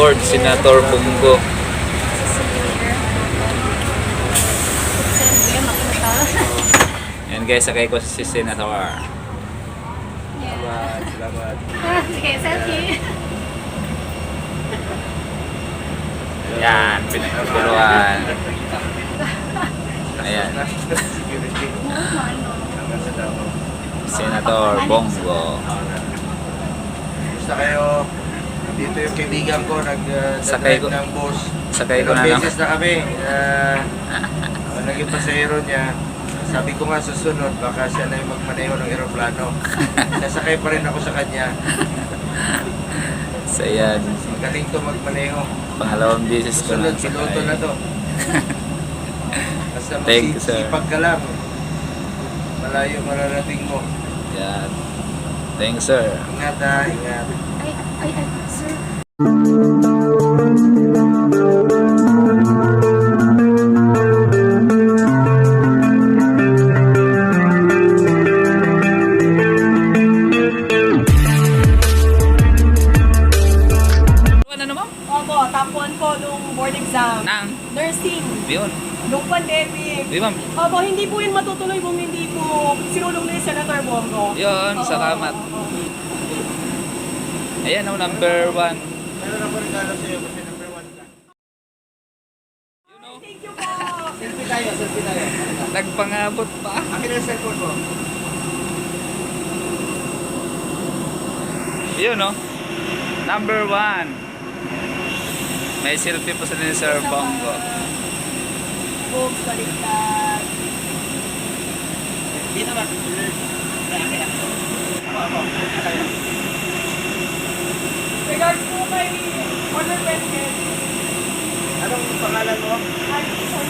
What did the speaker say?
board, Senator Bongo. Yan guys, sakay ko si Senator. Salamat. Sige, selfie. Yan, pinagpuluhan. Ayan, Senator Bongo. Basta kayo, dito yung kaibigan ko, Sakay ko- nag-drive ng bus. Sakay ko Ilang na lang. beses na kami. Naging pasahero niya. Sabi ko nga susunod, baka siya na yung magmaneho ng eroplano. Sasakay pa rin ako sa kanya. So yan, Magaling to magmaneho. pangalawang beses ko Susunod, na piloto na to. Basta Thank you, sir. masipag ka lang. Malayo mararating mo. Yan. Thanks, sir. Ingat ha, ingat. Ay, sir. Ano naman? Opo, top 1 po nung board exam. Nang, Nursing, yun. nung pandemic. Di ma'am? Opo, hindi po yun matutuloy kung hindi po sinulong ni Senator Bongo. Yun, Oo, salamat. oo. Ayan o, number 1. Meron ako regalo sa'yo kasi number 1 ka. Thank you po. Selfie tayo. Nagpangabot pa. Akin ang cellphone mo. Yun o. Number 1. May selfie po sa ni Sir Bongo. Books, baliktad. Dito ba? Regards po kay Honor President. Anong pangalan mo? Ay, sa